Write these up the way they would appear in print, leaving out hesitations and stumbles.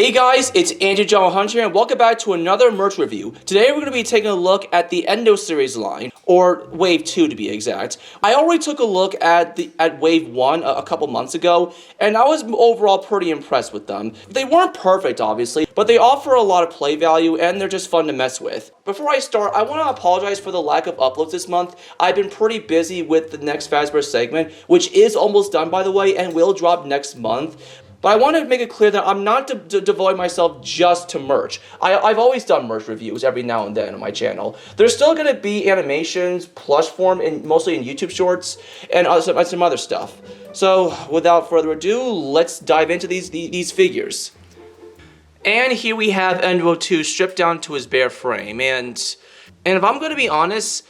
Hey guys, it's Andrew John Hunter and welcome back to another merch review. Today we're going to be taking a look at the Endo Series line, or Wave 2 to be exact. I already took a look at Wave 1 a couple months ago, and I was overall pretty impressed with them. They weren't perfect, obviously, but they offer a lot of play value and they're just fun to mess with. Before I start, I want to apologize for the lack of uploads this month. I've been pretty busy with the next Fazbear segment, which is almost done by the way, and will drop next month. But I want to make it clear that I'm not devoting myself just to merch. I've always done merch reviews every now and then on my channel. There's still going to be animations, plush form, and mostly in YouTube shorts, and some other stuff. So, without further ado, let's dive into these figures. And here we have Endo 2 stripped down to his bare frame. And if I'm going to be honest,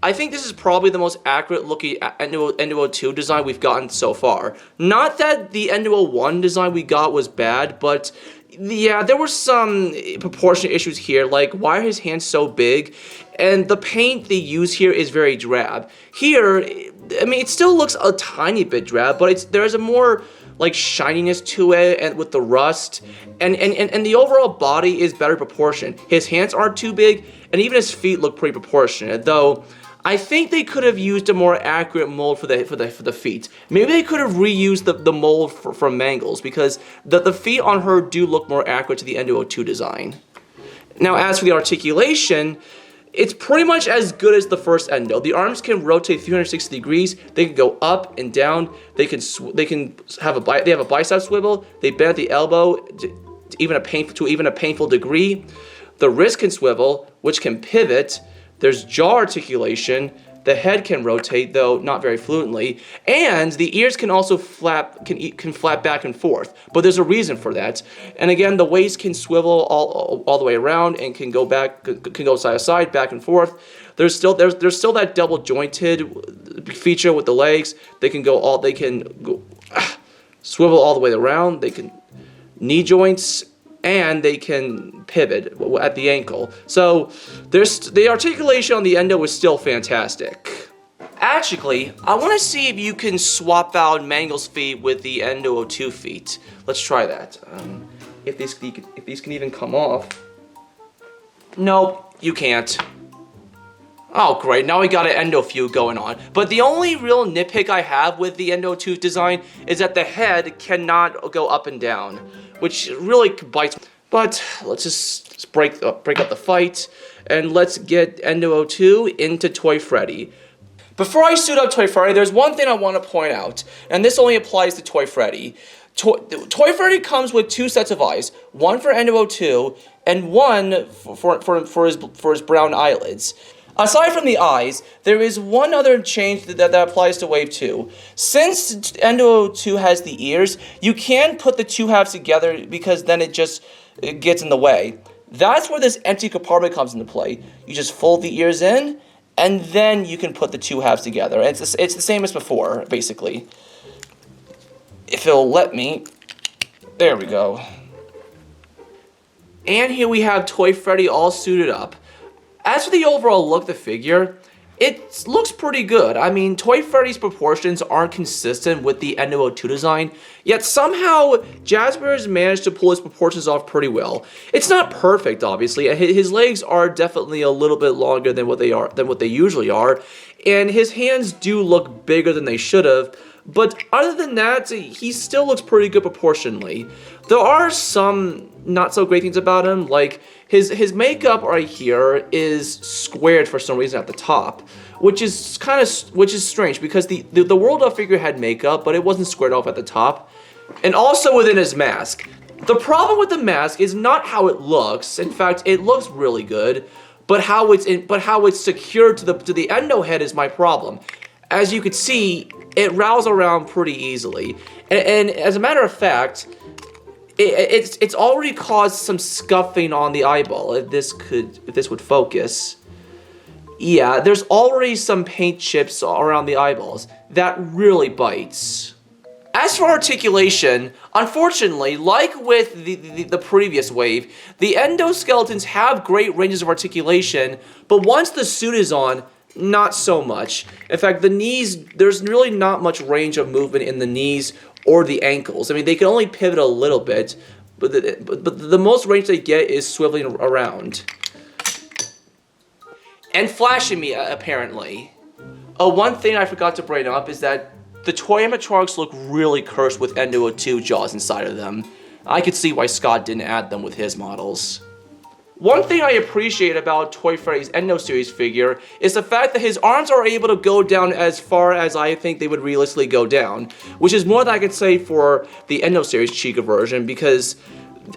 I think this is probably the most accurate looking Endo 2 design we've gotten so far. Not that the Endo 1 design we got was bad, but yeah, there were some proportion issues here, like why are his hands so big? And the paint they use here is very drab. Here, I mean, it still looks a tiny bit drab, but there's a more like shininess to it, and with the rust, and the overall body is better proportioned. His hands aren't too big, and even his feet look pretty proportionate, though I think they could have used a more accurate mold for the feet. Maybe they could have reused the mold from Mangles, because the feet on her do look more accurate to the Endo 2 design. Now, as for the articulation, it's pretty much as good as the first Endo. The arms can rotate 360 degrees. They can go up and down. They have a bicep swivel. They bend at the elbow to even a painful degree. The wrist can swivel, which can pivot. There's jaw articulation. The head can rotate, though not very fluently, and the ears can also flap back and forth. But there's a reason for that. And again, the waist can swivel all the way around and can go side to side, back and forth. There's still that double jointed feature with the legs. They can swivel all the way around. They can knee joints, and they can pivot at the ankle. So the articulation on the Endo is still fantastic. Actually, I want to see if you can swap out Mangle's feet with the Endo 2 feet. Let's try that. If these can even come off. Nope, you can't. Oh great, now we got an Endo feud going on. But the only real nitpick I have with the Endo 2 design is that the head cannot go up and down, which really bites. But let's just break up the fight, and let's get Endo 2 into Toy Freddy. Before I suit up Toy Freddy, there's one thing I want to point out, and this only applies to Toy Freddy. Toy Freddy comes with two sets of eyes, one for Endo 2 and one for his brown eyelids. Aside from the eyes, there is one other change that applies to Wave 2. Since Endo 2 has the ears, you can put the two halves together because then it gets in the way. That's where this empty compartment comes into play. You just fold the ears in, and then you can put the two halves together. It's the same as before, basically. If it'll let me. There we go. And here we have Toy Freddy all suited up. As for the overall look of the figure, it looks pretty good. I mean, Toy Freddy's proportions aren't consistent with the Endo 2 design, yet somehow Jazbear has managed to pull his proportions off pretty well. It's not perfect, obviously. His legs are definitely a little bit longer than what they usually are, and his hands do look bigger than they should have. But other than that, he still looks pretty good proportionally. There are some not so great things about him, like his makeup right here is squared for some reason at the top, which is strange because the World Up figure had makeup, but it wasn't squared off at the top. And also within his mask. The problem with the mask is not how it looks. In fact, it looks really good, but how it's secured to the Endo head is my problem. As you can see, it rattles around pretty easily, and as a matter of fact, it's already caused some scuffing on the eyeball. If this would focus, yeah, there's already some paint chips around the eyeballs. That really bites. As for articulation, unfortunately, like with the previous wave, the endoskeletons have great ranges of articulation, but once the suit is on, not so much. In fact, the knees, there's really not much range of movement in the knees or the ankles. I mean, they can only pivot a little bit, but the most range they get is swiveling around. And flashing me, apparently. One thing I forgot to bring up is that the toy animatronics look really cursed with Endo 2 jaws inside of them. I could see why Scott didn't add them with his models. One thing I appreciate about Toy Freddy's Endo Series figure is the fact that his arms are able to go down as far as I think they would realistically go down, which is more than I could say for the Endo Series Chica version, because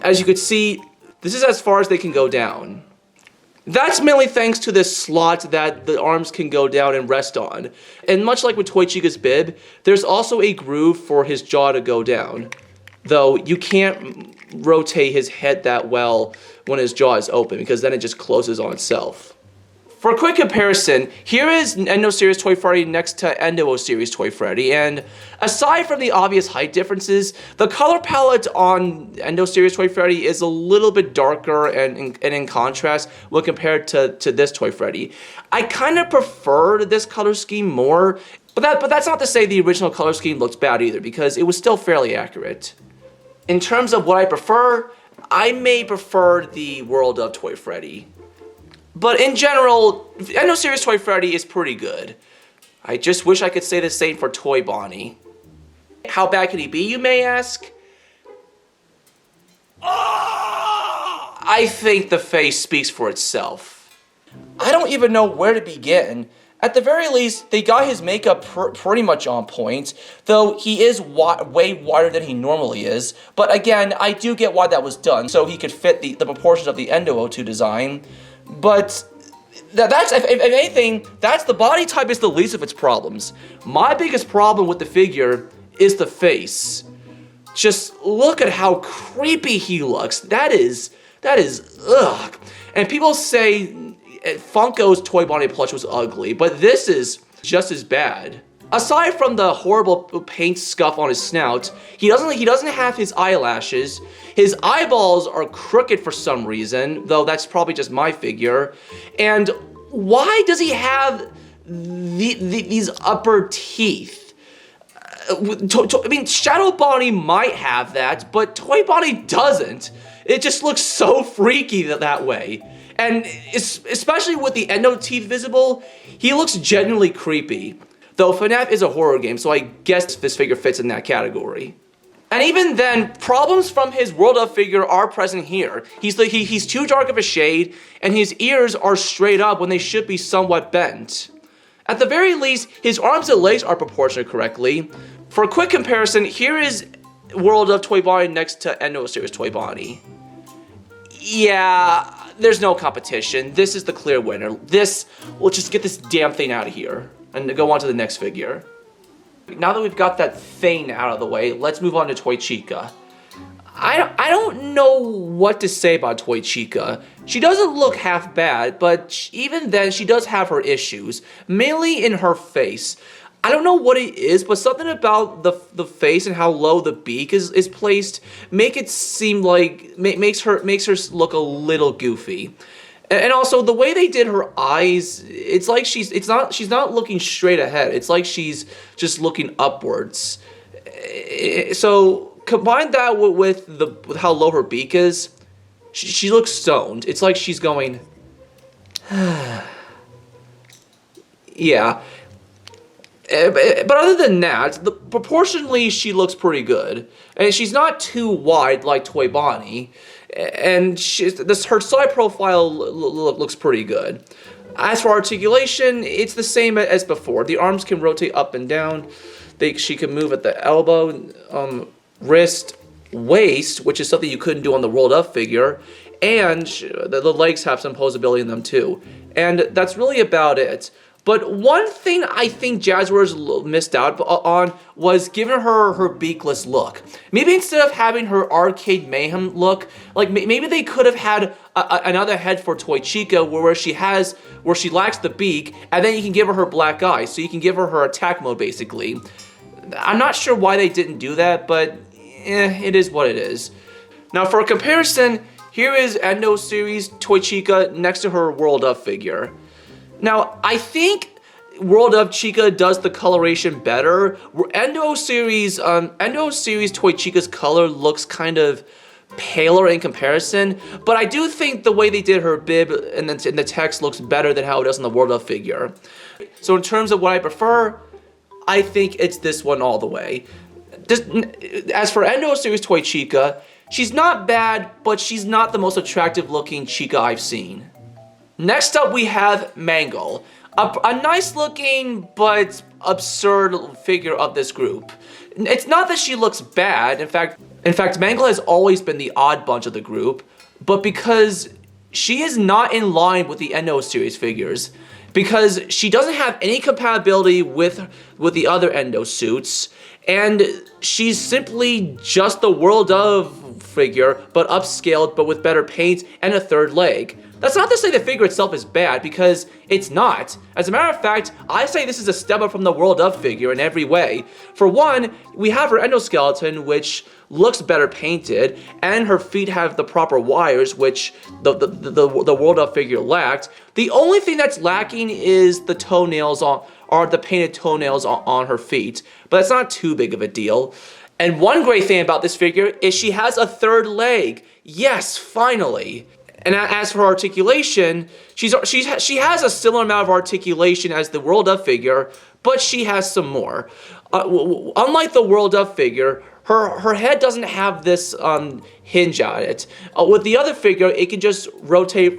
as you could see, this is as far as they can go down. That's mainly thanks to this slot that the arms can go down and rest on. And much like with Toy Chica's bib, there's also a groove for his jaw to go down. Though you can't rotate his head that well when his jaw is open, because then it just closes on itself. For a quick comparison, here is Endo Series Toy Freddy next to Endo Series Toy Freddy, and aside from the obvious height differences, the color palette on Endo Series Toy Freddy is a little bit darker and in contrast when compared to this Toy Freddy. I kind of prefer this color scheme more, but that's not to say the original color scheme looks bad either, because it was still fairly accurate. In terms of what I prefer, I may prefer the World of Toy Freddy. But in general, Endo Series Toy Freddy is pretty good. I just wish I could say the same for Toy Bonnie. How bad can he be, you may ask? I think the face speaks for itself. I don't even know where to begin. At the very least, they got his makeup pretty much on point, though he is way wider than he normally is. But again, I do get why that was done, so he could fit the proportions of the Endo 2 design. But that's, if anything, that's the body type is the least of its problems. My biggest problem with the figure is the face. Just look at how creepy he looks. That is, ugh. And people say Funko's Toy Bonnie plush was ugly, but this is just as bad. Aside from the horrible paint scuff on his snout, he doesn't have his eyelashes. His eyeballs are crooked for some reason, though that's probably just my figure. And why does he have these upper teeth? I mean, Shadow Bonnie might have that, but Toy Bonnie doesn't. It just looks so freaky that way. And especially with the Endo teeth visible, he looks genuinely creepy. Though FNaF is a horror game, so I guess this figure fits in that category. And even then, problems from his World of figure are present here. He's too dark of a shade, and his ears are straight up when they should be somewhat bent. At the very least, his arms and legs are proportionate correctly. For a quick comparison, here is World of Toy Bonnie next to Endo Series Toy Bonnie. Yeah, there's no competition. This is the clear winner. We'll just get this damn thing out of here and go on to the next figure. Now that we've got that thing out of the way, let's move on to Toy Chica. I don't know what to say about Toy Chica. She doesn't look half bad, but even then she does have her issues, mainly in her face. I don't know what it is, but something about the face and how low the beak is placed makes her look a little goofy. And also the way they did her eyes, it's like she's not looking straight ahead. It's like she's just looking upwards. So combine that with how low her beak is, she looks stoned. It's like she's going, yeah. But other than that, proportionally she looks pretty good, and she's not too wide like Toy Bonnie, and her side profile looks pretty good. As for articulation, it's the same as before. The arms can rotate up and down. She can move at the elbow, wrist, waist, which is something you couldn't do on the World Up figure, and the legs have some posability in them too. And that's really about it. But one thing I think Jazzwares missed out on was giving her beakless look. Maybe instead of having her Arcade Mayhem look, like maybe they could have had another head for Toy Chica where she lacks the beak, and then you can give her black eyes, so you can give her attack mode basically. I'm not sure why they didn't do that, but it is what it is. Now for a comparison, here is Endo Series Toy Chica next to her World Up figure. Now, I think World of Chica does the coloration better. Endo Series Toy Chica's color looks kind of paler in comparison, but I do think the way they did her bib and the text looks better than how it does in the World of figure. So in terms of what I prefer, I think it's this one all the way. As for Endo Series Toy Chica, she's not bad, but she's not the most attractive looking Chica I've seen. Next up we have Mangle, a nice looking but absurd figure of this group. It's not that she looks bad, in fact Mangle has always been the odd bunch of the group, but because she is not in line with the Endo Series figures, because she doesn't have any compatibility with the other Endo suits, and she's simply just the World of figure, but upscaled, but with better paint and a third leg. That's not to say the figure itself is bad, because it's not. As a matter of fact, I say this is a step up from the World of figure in every way. For one, we have her endoskeleton, which looks better painted, and her feet have the proper wires, which the World of figure lacked. The only thing that's lacking is the toenails are the painted toenails on her feet, but that's not too big of a deal. And one great thing about this figure is she has a third leg. Yes, finally. And as for articulation, she has a similar amount of articulation as the World of figure, but she has some more. Unlike the World of figure, her head doesn't have this hinge on it. With the other figure, it can just rotate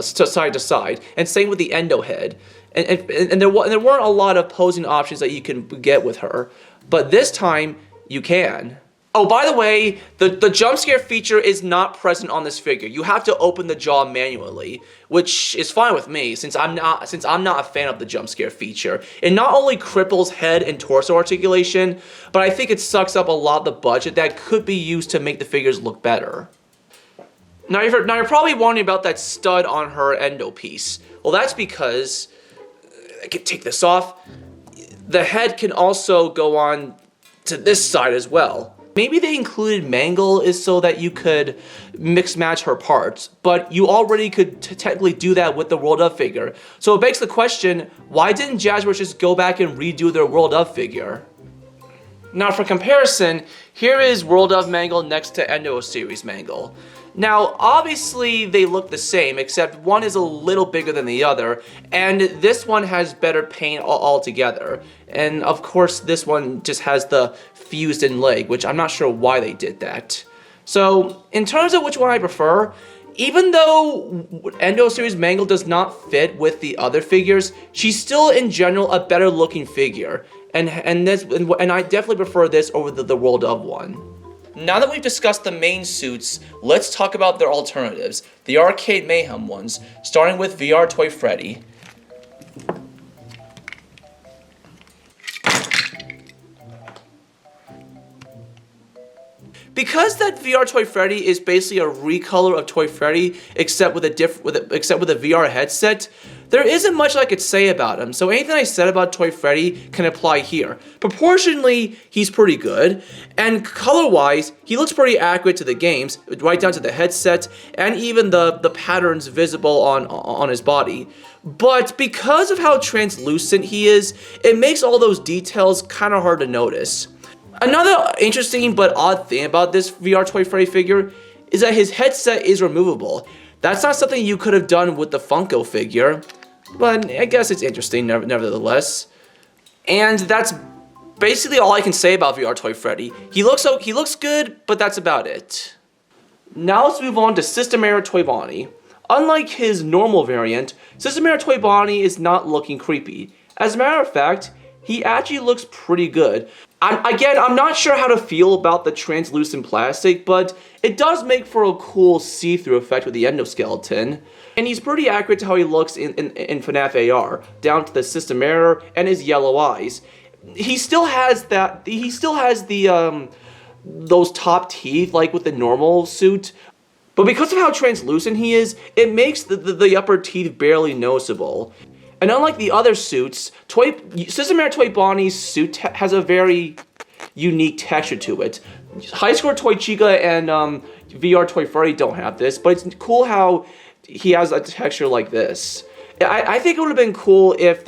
side to side, and same with the Endo head. And there weren't a lot of posing options that you can get with her, but this time you can. Oh, by the way, the jump scare feature is not present on this figure. You have to open the jaw manually, which is fine with me since I'm not a fan of the jump scare feature. It not only cripples head and torso articulation, but I think it sucks up a lot of the budget that could be used to make the figures look better. Now you're probably wondering about that stud on her Endo piece. Well, that's because I can take this off. The head can also go on to this side as well. Maybe they included Mangle is so that you could mix match her parts, but you already could technically do that with the World of figure. So it begs the question, why didn't Jazzwares just go back and redo their World of figure? Now for comparison, here is World of Mangle next to Endo Series Mangle. Now obviously they look the same, except one is a little bigger than the other, and this one has better paint altogether. And of course this one just has the fused in leg, which I'm not sure why they did that. So in terms of which one I prefer, even though Endo Series Mangle does not fit with the other figures, she's still in general a better looking figure. And I definitely prefer this over the World of one. Now that we've discussed the main suits, let's talk about their alternatives, the Arcade Mayhem ones, starting with VR Toy Freddy. Because that VR Toy Freddy is basically a recolor of Toy Freddy, except with a VR headset, there isn't much I could say about him, so anything I said about Toy Freddy can apply here. Proportionally, he's pretty good, and color-wise, he looks pretty accurate to the games, right down to the headset, and even the patterns visible on his body. But because of how translucent he is, it makes all those details kind of hard to notice. Another interesting but odd thing about this VR Toy Freddy figure is that his headset is removable. That's not something you could have done with the Funko figure, but I guess it's interesting nevertheless. And that's basically all I can say about VR Toy Freddy. He looks good, but that's about it. Now let's move on to Systemair Toy Bonnie. Unlike his normal variant, Systemair Toy Bonnie is not looking creepy. As a matter of fact, he actually looks pretty good. I'm not sure how to feel about the translucent plastic, but it does make for a cool see-through effect with the endoskeleton. And he's pretty accurate to how he looks in FNaF AR, down to the system error and his yellow eyes. He still has those top teeth like with the normal suit, but because of how translucent he is, it makes the upper teeth barely noticeable. And unlike the other suits, Systemair Toy Bonnie's suit has a very unique texture to it. High Score Toy Chica and VR Toy Freddy don't have this, but it's cool how he has a texture like this. I think it would have been cool if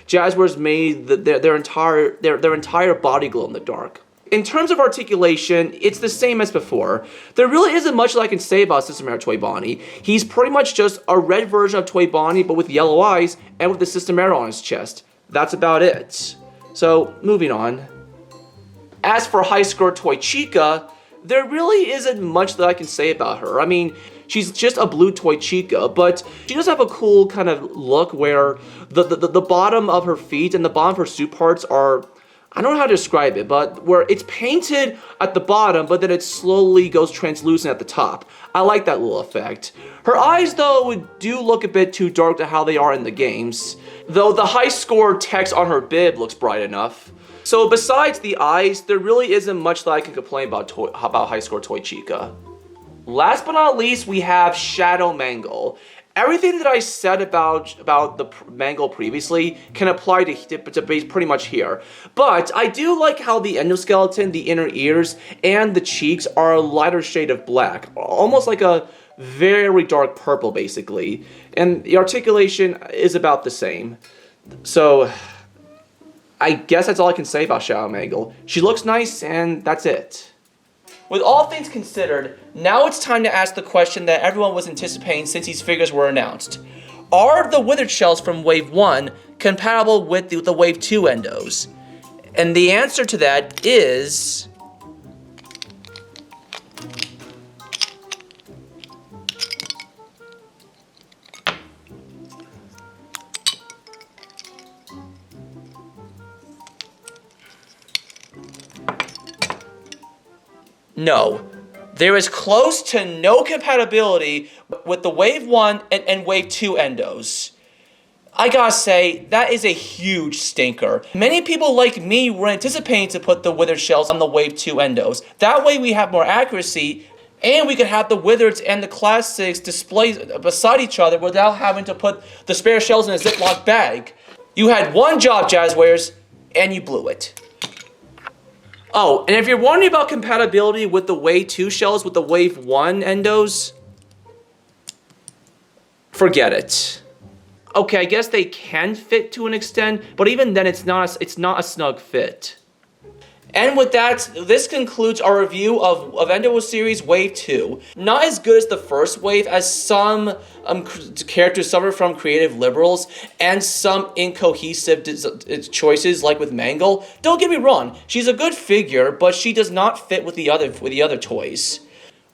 Jazzwares made their entire body glow in the dark. In terms of articulation, it's the same as before. There really isn't much that I can say about System Arrow Toy Bonnie. He's pretty much just a red version of Toy Bonnie, but with yellow eyes and with the System Arrow on his chest. That's about it. So, moving on. As for High Score Toy Chica, there really isn't much that I can say about her. I mean, she's just a blue Toy Chica, but she does have a cool kind of look where the bottom of her feet and the bottom of her suit parts are, I don't know how to describe it, but where it's painted at the bottom, but then it slowly goes translucent at the top. I like that little effect. Her eyes, though, do look a bit too dark to how they are in the games, though the high score text on her bib looks bright enough. So besides the eyes, there really isn't much that I can complain about High Score Toy Chica. Last but not least, we have Shadow Mangle. Everything that I said about the Mangle previously can apply to pretty much here. But I do like how the endoskeleton, the inner ears, and the cheeks are a lighter shade of black. Almost like a very dark purple, basically. And the articulation is about the same. So I guess that's all I can say about Shadow Mangle. She looks nice, and that's it. With all things considered, now it's time to ask the question that everyone was anticipating since these figures were announced. Are the Withered Shells from Wave 1 compatible with the Wave 2 Endos? And the answer to that is no. There is close to no compatibility with the Wave 1 and Wave 2 Endos. I gotta say, that is a huge stinker. Many people like me were anticipating to put the Withered Shells on the Wave 2 Endos. That way we have more accuracy, and we could have the Withereds and the Classics displayed beside each other without having to put the spare shells in a Ziploc bag. You had one job, Jazzwares, and you blew it. Oh, and if you're wondering about compatibility with the Wave 2 shells with the Wave 1 Endos, forget it. Okay, I guess they can fit to an extent, but even then it's not a snug fit. And with that, this concludes our review of Endo Series Wave 2. Not as good as the first wave, as some characters suffer from creative liberals and some incohesive choices, like with Mangle. Don't get me wrong, she's a good figure, but she does not fit with the other toys.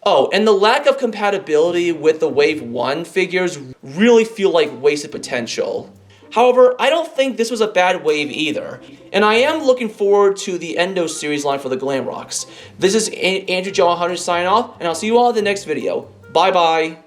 Oh, and the lack of compatibility with the Wave 1 figures really feel like wasted potential. However, I don't think this was a bad wave either, and I am looking forward to the Endo Series line for the Glam Rocks. This is Andrew John Hunter signing off, and I'll see you all in the next video. Bye-bye.